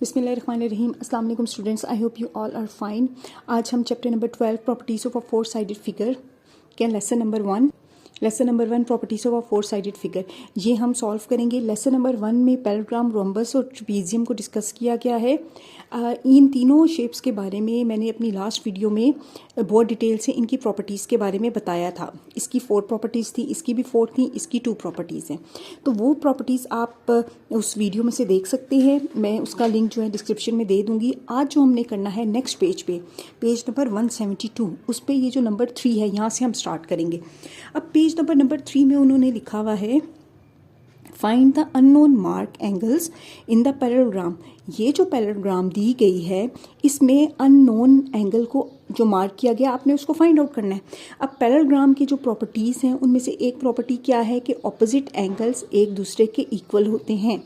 बिस्मिल्लाहिर्रहमानिर्रहीम। अस्सलाम वालेकुम students, I hope you all are fine. आज हम chapter number 12 properties of a four sided figure के lesson number 1 properties of a four sided figure ये हम सॉल्व करेंगे। लेसन नंबर 1 में पैराग्राम, रोम्बस और ट्रेपीजियम को डिस्कस किया गया है। इन तीनों शेप्स के बारे में मैंने अपनी लास्ट वीडियो में बहुत डिटेल से इनकी प्रॉपर्टीज़ के बारे में बताया था। इसकी 4 प्रॉपर्टीज़ थी, इसकी भी 4 थी, इसकी 2 प्रॉपर्टीज़ हैं। तो वो प्रॉपर्टीज़ आप उस वीडियो में से देख सकते हैं। मैं उसका लिंक जो है डिस्क्रिप्शन में दे दूँगी। आज जो हमने करना है नेक्स्ट पेज पे, पेज नंबर 172, उस पर ये जो नंबर 3 है यहाँ से हम स्टार्ट करेंगे। अब पेज नंबर 3 में उन्होंने लिखा हुआ है find the unknown mark angles in the parallelogram. ये जो पैरेलग्राम दी गई है इसमें अननोन एंगल को जो मार्क किया गया आपने उसको फाइंड आउट करना है। अब पैरेलग्राम की जो प्रॉपर्टीज़ हैं उनमें से एक प्रॉपर्टी क्या है कि ऑपोजिट एंगल्स एक दूसरे के इक्वल होते हैं।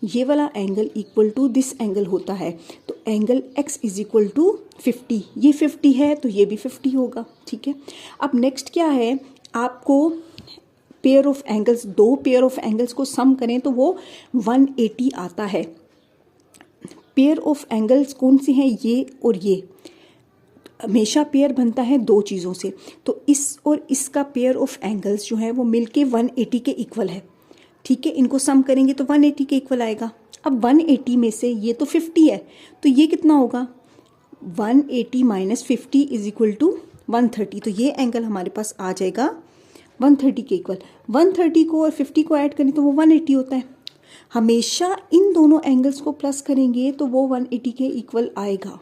ये वाला angle equal to this angle होता है, तो angle x is equal to 50। ये 50 है तो ये भी 50 होगा, ठीक है। अब नेक्स्ट क्या है, आपको pair of angles, 2 pair of angles को सम करें तो वो 180 आता है। पेयर ऑफ एंगल्स कौन से हैं, ये और ये। हमेशा पेयर बनता है 2 चीज़ों से, तो इस और इसका पेयर ऑफ एंगल्स जो है वो मिलके 180 के इक्वल है, ठीक है। इनको सम करेंगे तो 180 के इक्वल आएगा। अब 180 में से ये तो 50 है, तो ये कितना होगा, 180 माइनस 50 इज इक्वल टू 130। तो ये एंगल हमारे पास आ जाएगा 130 के इक्वल। 130 को और 50 को ऐड करें तो वो 180 होता है। हमेशा इन दोनों एंगल्स को प्लस करेंगे तो वो 180 के इक्वल आएगा।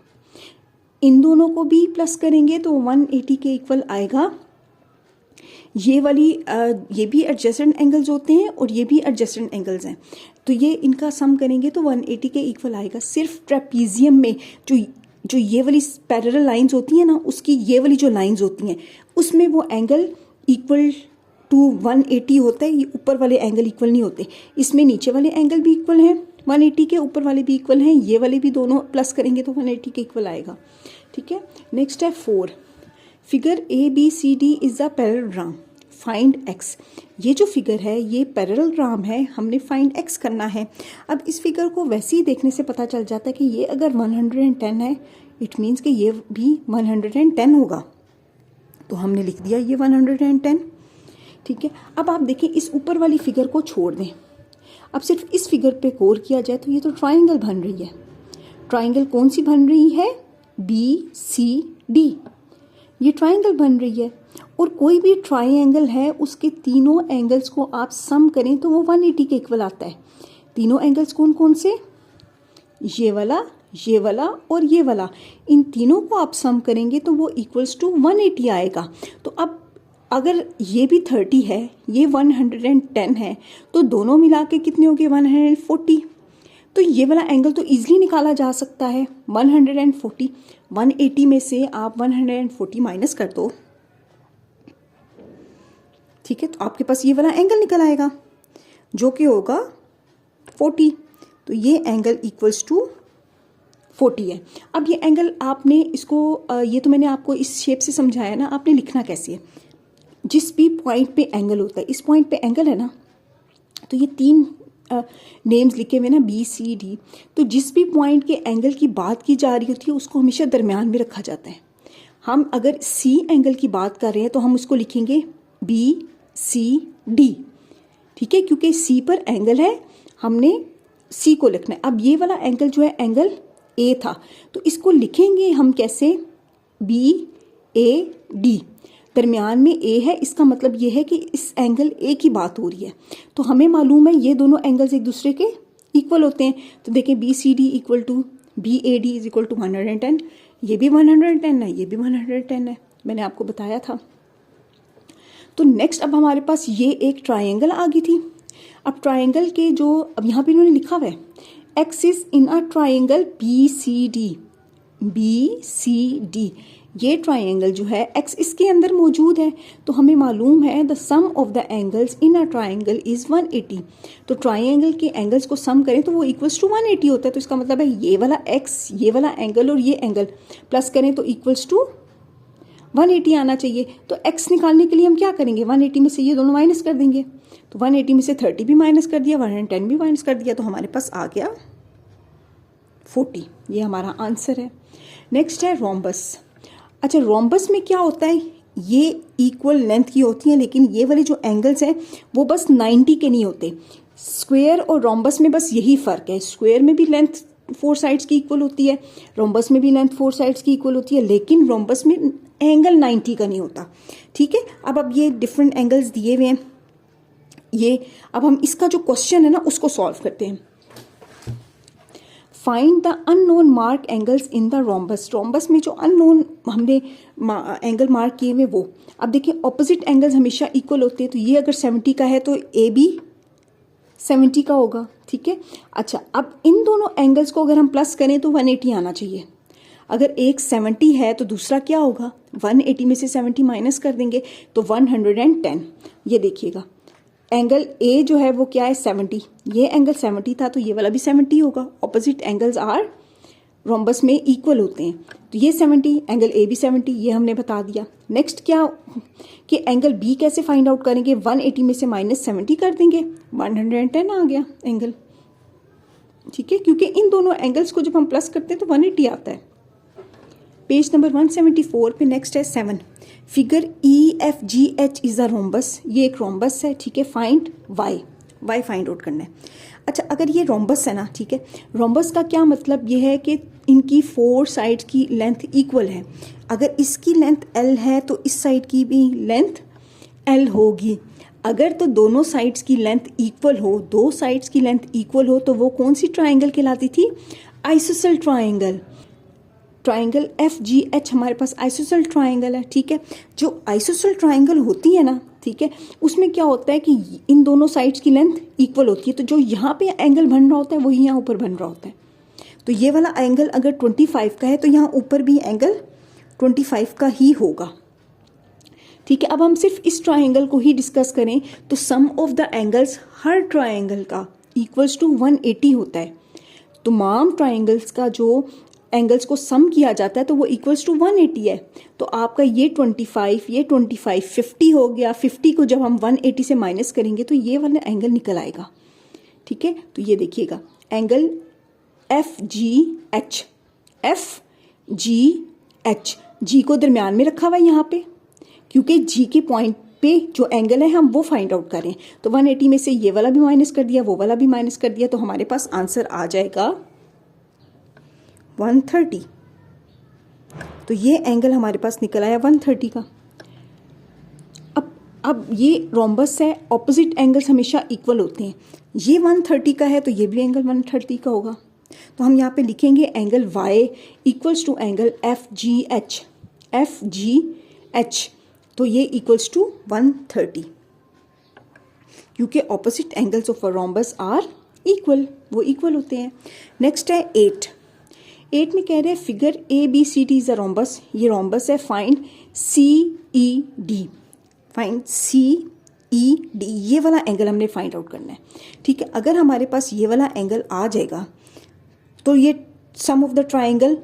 इन दोनों को भी प्लस करेंगे तो 180 के इक्वल आएगा। ये भी एडजेसेंट एंगल्स होते हैं और ये भी एडजेसेंट एंगल्स हैं, तो ये इनका सम करेंगे तो 180 के इक्वल आएगा। सिर्फ ट्रेपीजियम में जो ये वाली पैरेलल लाइंस होती हैं ना, उसकी ये वाली जो लाइंस होती हैं उसमें वो एंगल इक्वल टू 180 होता है। ये ऊपर वाले एंगल इक्वल नहीं होते। इसमें नीचे वाले एंगल भी इक्वल हैं 180 के, ऊपर वाले भी इक्वल हैं, ये वाले भी दोनों प्लस करेंगे तो 180 के इक्वल आएगा, ठीक है। नेक्स्ट है 4, figure ABCD is a parallelogram, find x। ये जो फिगर है ये पैरेलग्राम है, हमने फाइंड x करना है। अब इस फिगर को वैसे ही देखने से पता चल जाता है कि ये अगर 110 है, इट मीन्स कि ये भी 110 होगा, तो हमने लिख दिया ये 110, ठीक है। अब आप देखें इस ऊपर वाली फिगर को छोड़ दें, अब सिर्फ इस फिगर पे गौर किया जाए तो ये तो ट्राइंगल बन रही है। ट्राइंगल कौन सी बन रही है, BCD, ये ट्राइंगल बन रही है। और कोई भी ट्राइंगल है उसके तीनों एंगल्स को आप सम करें तो वो 180 के इक्वल आता है। तीनों एंगल्स कौन कौन से, ये वाला और ये वाला, इन तीनों को आप सम करेंगे तो वो इक्वल्स टू 180 आएगा। तो अब अगर ये भी 30 है, ये 110 है, तो दोनों मिला के कितने हो गए 140। तो ये वाला एंगल तो ईजिली निकाला जा सकता है 140। 180 में से आप 140 माइनस कर दो, ठीक है, तो आपके पास ये वाला एंगल निकल आएगा जो कि होगा 40। तो ये एंगल इक्वल्स टू 40 है। अब ये एंगल आपने इसको ये तो मैंने आपको इस शेप से समझाया ना, आपने लिखना कैसे है। जिस भी पॉइंट पे एंगल होता है, इस पॉइंट पे एंगल है ना, तो ये 3 नेम्स लिखे हुए ना BCD, तो जिस भी पॉइंट के एंगल की बात की जा रही होती है उसको हमेशा दरमियान में रखा जाता है। हम अगर C एंगल की बात कर रहे हैं तो हम उसको लिखेंगे BCD, ठीक है, क्योंकि C पर एंगल है, हमने C को लिखना है। अब ये वाला एंगल जो है एंगल A था, तो इसको लिखेंगे हम कैसे, BAD, दरमियान में A है, इसका मतलब ये है कि इस एंगल A की बात हो रही है। तो हमें मालूम है ये दोनों एंगल्स एक दूसरे के इक्वल होते हैं। तो देखें BCD equal to BAD is equal to 110, ये भी 110 है, ये भी 110 है, मैंने आपको बताया था। तो नेक्स्ट अब हमारे पास ये एक ट्राइंगल आ गई थी। अब ट्राइंगल के जो, अब यहाँ पे इन्होंने लिखा हुआ है axis in a triangle BCD, ये ट्राइंगल जो है x इसके अंदर मौजूद है। तो हमें मालूम है the sum of the angles in a triangle is 180। तो ट्राइंगल के एंगल्स को सम करें तो वो इक्वल्स टू 180 होता है। तो इसका मतलब है ये वाला x, ये वाला एंगल और ये एंगल प्लस करें तो इक्वल्स टू 180 आना चाहिए। तो x निकालने के लिए हम क्या करेंगे, 180 में से ये दोनों माइनस कर देंगे। तो 180 में से 30 भी माइनस कर दिया, 110 भी माइनस कर दिया, तो हमारे पास आ गया 40, ये हमारा आंसर है। नेक्स्ट है रोम्बस। अच्छा, रोम्बस में क्या होता है, ये इक्वल लेंथ की होती हैं, लेकिन ये वाले जो एंगल्स हैं वो बस 90 के नहीं होते। स्क्वायर और रोम्बस में बस यही फ़र्क है, स्क्वायर में भी लेंथ 4 साइड्स की इक्वल होती है, रोम्बस में भी लेंथ 4 साइड्स की इक्वल होती है, लेकिन रोम्बस में एंगल 90 का नहीं होता। ठीक है, अब ये डिफरेंट एंगल्स दिए हुए हैं। ये अब हम इसका जो क्वेश्चन है ना उसको सॉल्व करते हैं। Find the unknown mark angles in the rhombus. Rhombus में जो अननोन हमने एंगल मार्क किए हुए वो, अब देखिए ऑपोजिट एंगल्स हमेशा इक्वल होते हैं, तो ये अगर 70 का है तो ए भी 70 का होगा। ठीक है, अच्छा अब इन दोनों एंगल्स को अगर हम प्लस करें तो 180 आना चाहिए। अगर एक 70 है तो दूसरा क्या होगा, 180 में से 70 माइनस कर देंगे तो 110। ये देखिएगा एंगल ए जो है वो क्या है 70, ये एंगल 70 था तो ये वाला भी 70 होगा। ऑपोजिट एंगल्स आर रोम्बस में इक्वल होते हैं, तो ये 70, एंगल ए भी 70, ये हमने बता दिया। नेक्स्ट क्या कि एंगल बी कैसे फाइंड आउट करेंगे, 180 में से माइनस 70 कर देंगे, 110 आ गया एंगल। ठीक है, क्योंकि इन दोनों एंगल्स को जब हम प्लस करते हैं तो 180 आता है। पेज नंबर 174 पे नेक्स्ट है 7, figure EFGH is a rhombus. ये एक रोम्बस है। ठीक है, फाइंड वाई फाइंड आउट करना है। अच्छा, अगर ये रोम्बस है ना, ठीक है, रोम्बस का क्या मतलब ये है कि इनकी 4 साइड की लेंथ इक्वल है। अगर इसकी लेंथ L है तो इस साइड की भी लेंथ L होगी। अगर तो दोनों साइड्स की लेंथ इक्वल हो, 2 साइड्स की लेंथ इक्वल हो, तो वो कौन सी ट्राइंगल कहलाती थी, आइसोसेल ट्राइंगल। ट्राइंगल FGH हमारे पास आइसोसेल ट्राइंगल है। ठीक है, जो आइसोसेल ट्राइंगल होती है ना, ठीक है, उसमें क्या होता है कि इन दोनों साइड्स की लेंथ इक्वल होती है, तो जो यहाँ पे एंगल बन रहा होता है वही यहाँ ऊपर बन रहा होता है। तो ये वाला एंगल अगर 25 का है तो यहाँ ऊपर भी एंगल 25 का ही होगा। ठीक है, अब हम सिर्फ इस ट्राइंगल को ही डिस्कस करें तो सम ऑफ द एंगल्स हर ट्राइंगल का इक्वल्स टू 180 होता है। तमाम ट्राइंगल्स का जो एंगल्स को सम किया जाता है तो वो इक्वल्स टू 180 है। तो आपका ये 25, ये 25, 50 हो गया। 50 को जब हम 180 से माइनस करेंगे तो ये वाला एंगल निकल आएगा। ठीक है, तो ये देखिएगा एंगल FGH, FGH, जी को दरमियान में रखा हुआ है यहाँ पे, क्योंकि जी के पॉइंट पे जो एंगल है हम वो फाइंड आउट करें। तो 180 में से ये वाला भी माइनस कर दिया, वो वाला भी माइनस कर दिया, तो हमारे पास आंसर आ जाएगा 130। तो ये एंगल हमारे पास निकल आया 130 का। अब ये रोम्बस है, ऑपोजिट एंगल्स हमेशा इक्वल होते हैं। ये 130 का है तो ये भी एंगल 130 का होगा। तो हम यहाँ पे लिखेंगे angle Y equals to angle FGH, FGH, तो ये इक्वल्स टू 130, क्योंकि opposite angles of a rhombus are equal, वो इक्वल होते हैं। नेक्स्ट है 8 में कह रहे हैं figure ABCD is a rhombus. ये रोम्बस है, फाइंड CED, फाइंड CED, ये वाला एंगल हमने फाइंड आउट करना है। ठीक है, अगर हमारे पास ये वाला एंगल आ जाएगा तो ये सम ऑफ द ट्राइंगल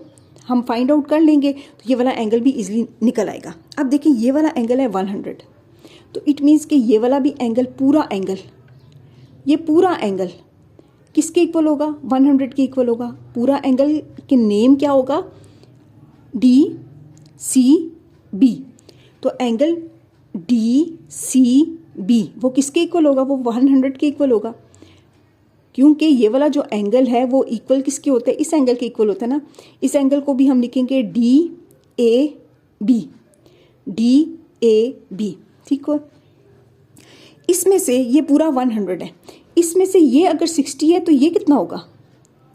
हम फाइंड आउट कर लेंगे, तो ये वाला एंगल भी इजीली निकल आएगा। अब देखिए ये वाला एंगल है 100, तो इट मीन्स कि ये वाला भी एंगल, पूरा एंगल, ये पूरा एंगल किसके इक्वल होगा, 100 के इक्वल होगा। पूरा एंगल के नेम क्या होगा, DCB। तो एंगल DCB वो किसके इक्वल होगा, वो 100 के इक्वल होगा, क्योंकि ये वाला जो एंगल है वो इक्वल किसके होते हैं, इस एंगल के इक्वल होता है ना। इस एंगल को भी हम लिखेंगे DAB, DAB। ठीक है, इसमें से ये पूरा 100 है, इसमें से ये अगर 60 है तो ये कितना होगा,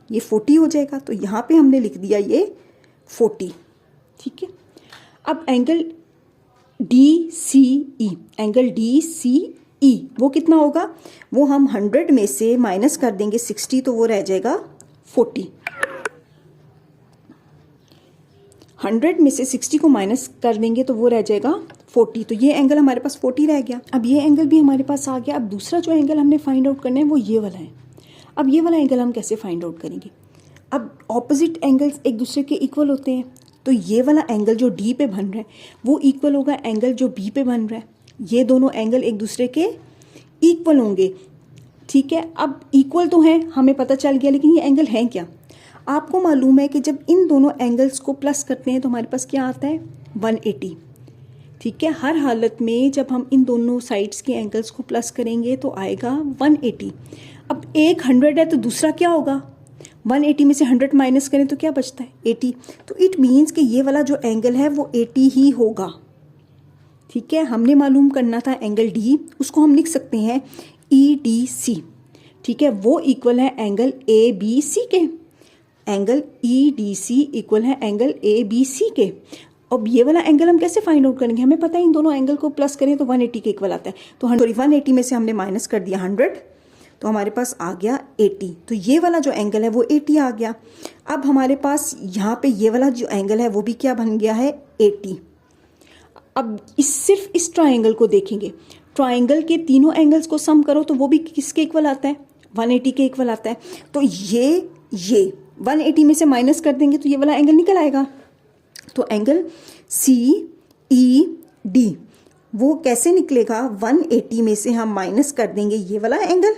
ये 40 हो जाएगा। तो यहाँ पे हमने लिख दिया ये 40। ठीक है, अब एंगल DCE, एंगल DCE वो कितना होगा, वो हम 100 में से माइनस कर देंगे 60, तो वो रह जाएगा 40। 100 में से 60 को माइनस कर देंगे तो वो रह जाएगा 40। तो ये एंगल हमारे पास 40 रह गया। अब ये एंगल भी हमारे पास आ गया। अब दूसरा जो एंगल हमने फाइंड आउट करना है वो ये वाला है। अब ये वाला एंगल हम कैसे फाइंड आउट करेंगे, अब ऑपोजिट एंगल्स एक दूसरे के इक्वल होते हैं, तो ये वाला एंगल जो D पे बन रहा है वो इक्वल होगा एंगल जो B पे बन रहा है। ये दोनों एंगल एक दूसरे के इक्वल होंगे। ठीक है, अब इक्वल तो हैं, हमें पता चल गया, लेकिन ये एंगल है क्या। आपको मालूम है कि जब इन दोनों एंगल्स को प्लस करते हैं तो हमारे पास क्या आता है 180। ठीक है, हर हालत में जब हम इन दोनों साइड्स के एंगल्स को प्लस करेंगे तो आएगा 180। अब एक 100 है तो दूसरा क्या होगा, 180 में से 100 माइनस करें तो क्या बचता है 80। तो इट मीन्स कि ये वाला जो एंगल है वो 80 ही होगा। ठीक है, हमने मालूम करना था एंगल डी, उसको हम लिख सकते हैं EDC। ठीक है, वो इक्वल है एंगल ABC के। एंगल EDC इक्वल है एंगल ABC के। अब ये वाला एंगल हम कैसे फाइंड आउट करेंगे, हमें पता है इन दोनों एंगल को प्लस करें तो 180 के इक्वल आता है। तो 180 में से हमने माइनस कर दिया 100, तो हमारे पास आ गया 80। तो ये वाला जो एंगल है वो 80 आ गया। अब हमारे पास यहाँ पे ये वाला जो एंगल है वो भी क्या बन गया है 80। अब सिर्फ इस ट्राइंगल को देखेंगे, ट्राइंगल के तीनों एंगल्स को सम करो तो वो भी किसके इक्वल आता है 180 के इक्वल आता है। तो ये 180 में से माइनस कर देंगे तो ये वाला एंगल निकल आएगा। तो एंगल CED वो कैसे निकलेगा, 180 में से हम माइनस कर देंगे ये वाला एंगल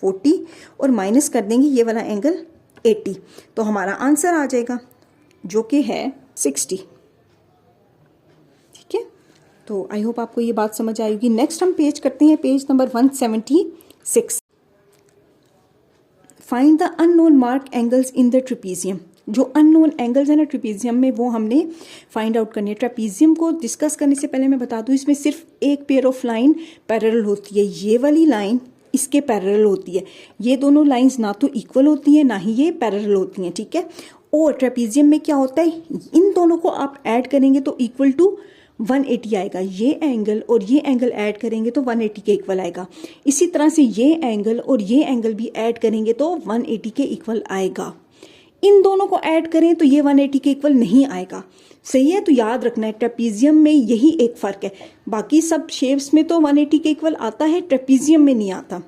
40 और माइनस कर देंगे ये वाला एंगल 80, तो हमारा आंसर आ जाएगा जो कि है 60। ठीक है, तो आई होप आपको ये बात समझ आएगी। नेक्स्ट हम पेज करते हैं page number 176। Find the unknown mark angles in the trapezium. जो अननोन एंगल्स है ना ट्रेपीजियम में वो हमने फाइंड आउट करनी है। ट्रेपीजियम को डिस्कस करने से पहले मैं बता दूं इसमें सिर्फ एक पेयर ऑफ लाइन पैरेलल होती है, ये वाली लाइन इसके पैरेलल होती है। ये दोनों लाइंस ना तो इक्वल होती हैं ना ही ये पैरेलल होती हैं। ठीक है, और ट्रेपीजियम में क्या होता है, इन दोनों को आप ऐड करेंगे तो इक्वल टू 180 आएगा। ये एंगल और ये एंगल ऐड करेंगे तो 180 के इक्वल आएगा। इसी तरह से ये एंगल और ये एंगल भी ऐड करेंगे तो 180 के इक्वल आएगा। इन दोनों को ऐड करें तो ये 180 के इक्वल नहीं आएगा। सही है, तो याद रखना है ट्रेपीजियम में यही एक फ़र्क है। बाकी सब शेप्स में तो 180 के इक्वल आता है, ट्रेपीजियम में नहीं आता।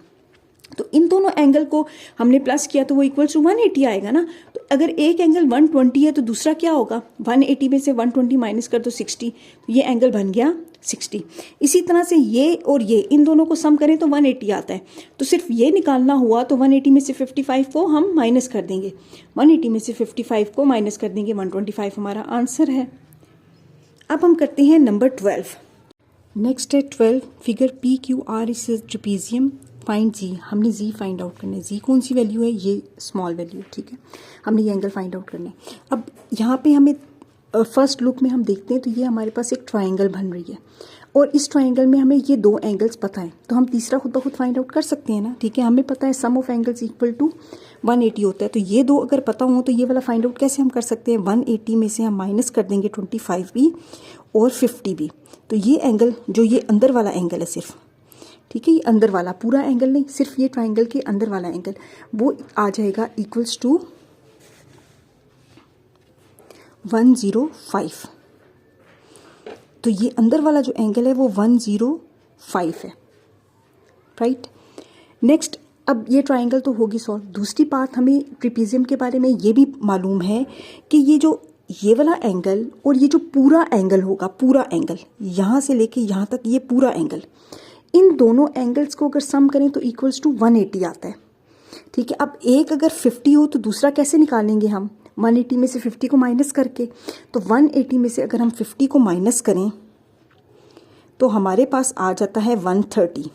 तो इन दोनों एंगल को हमने प्लस किया तो वो इक्वल टू 180 आएगा ना। तो अगर एक एंगल 120 है तो दूसरा क्या होगा, 180 में से 120 माइनस कर दो 60, तो ये एंगल बन गया 60। इसी तरह से ये और ये इन दोनों को सम करें तो 180 आता है। तो सिर्फ ये निकालना हुआ तो 180 में से 55 को हम माइनस कर देंगे, 180 में से 55 को माइनस कर देंगे, 125 हमारा आंसर है। अब हम करते हैं नंबर 12। नेक्स्ट है 12, figure PQR is trapezium, find G. हमने जी फाइंड आउट करना है। जी कौन सी वैल्यू है, ये स्मॉल वैल्यू है। ठीक है, हमने ये एंगल फाइंड आउट करना है। अब यहाँ पे हमें फर्स्ट लुक में हम देखते हैं तो ये हमारे पास एक ट्राइंगल बन रही है और इस ट्राइंगल में हमें ये दो एंगल्स पता है, तो हम तीसरा खुद ब खुद फाइंड आउट कर सकते हैं ना। ठीक है, हमें पता है सम ऑफ एंगल्स इक्वल टू 180 होता है। तो ये दो अगर पता हो तो ये वाला फाइंड आउट कैसे हम कर सकते हैं, 180 में से हम माइनस कर देंगे 25 भी और 50 भी। तो ये एंगल जो ये अंदर वाला एंगल है सिर्फ, ठीक है, ये अंदर वाला पूरा एंगल नहीं, सिर्फ ये ट्राइंगल के अंदर वाला एंगल वो आ जाएगा इक्वल्स टू 105। तो ये अंदर वाला जो एंगल है वो 105 है, राइट। नेक्स्ट, अब ये ट्राइंगल तो होगी सॉल्व। दूसरी बात हमें ट्रेपीजियम के बारे में ये भी मालूम है कि ये वाला एंगल और ये जो पूरा एंगल होगा, पूरा एंगल यहाँ से लेके यहाँ तक ये पूरा एंगल, इन दोनों एंगल्स को अगर सम करें तो इक्वल्स टू 180 आता है। ठीक है, अब एक अगर 50 हो तो दूसरा कैसे निकालेंगे हम, 180 में से 50 को माइनस करके। तो 180 में से अगर हम 50 को माइनस करें तो हमारे पास आ जाता है 130,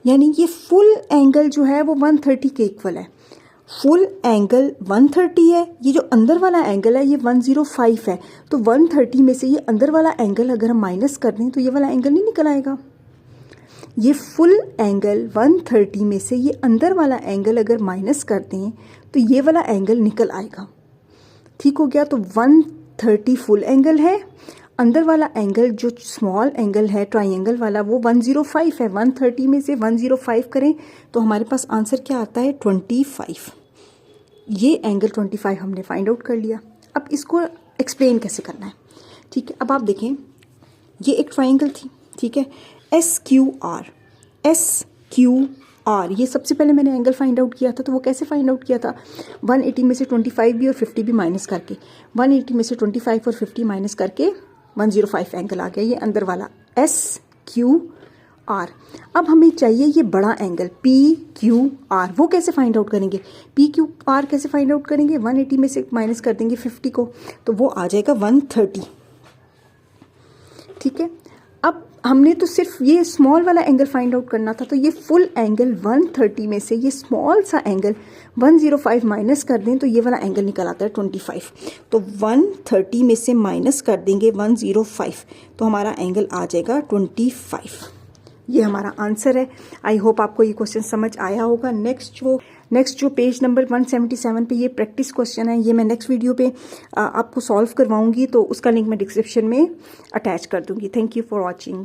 यानी ये फुल एंगल जो है वो 130 के इक्वल है। फुल एंगल 130 है, ये जो अंदर वाला एंगल है ये 105 है। तो 130 में से ये अंदर वाला एंगल अगर हम माइनस कर दें तो ये वाला एंगल नहीं निकल आएगा। ये फुल एंगल 130 में से ये अंदर वाला एंगल अगर माइनस कर दें तो ये वाला एंगल निकल आएगा। ठीक हो गया, तो 130 फुल एंगल है, अंदर वाला एंगल जो स्मॉल एंगल है ट्राइंगल वाला वो 105 है। 130 में से 105 करें तो हमारे पास आंसर क्या आता है 25। ये एंगल 25 हमने फाइंड आउट कर लिया। अब इसको एक्सप्लेन कैसे करना है, ठीक है। अब आप देखें ये एक ट्राइंगल थी, ठीक है, SQR, ये सबसे पहले मैंने एंगल फाइंड आउट किया था। तो वो कैसे फाइंड आउट किया था, 180 में से 25 भी और 50 भी माइनस करके, 180 में से 25 और 50 माइनस करके 105 एंगल आ गया। ये अंदर वाला SQR आर। अब हमें चाहिए ये बड़ा एंगल पी क्यू आर, वो कैसे फाइंड आउट करेंगे? पी क्यू आर कैसे फाइंड आउट करेंगे? 180 में से माइनस कर देंगे 50 को, तो वो आ जाएगा 130। ठीक है, अब हमने तो सिर्फ ये स्मॉल वाला एंगल फाइंड आउट करना था, तो ये फुल एंगल 130 में से ये स्मॉल सा एंगल 105 माइनस कर दें तो ये वाला एंगल निकल आता है 25। तो 130 में से माइनस कर देंगे 105 तो हमारा एंगल आ जाएगा 25। ये हमारा आंसर है। आई होप आपको ये क्वेश्चन समझ आया होगा। नेक्स्ट जो पेज नंबर 177 पे ये प्रैक्टिस क्वेश्चन है, ये मैं नेक्स्ट वीडियो पे आपको सॉल्व करवाऊंगी, तो उसका लिंक मैं डिस्क्रिप्शन में अटैच कर दूंगी। Thank you for watching.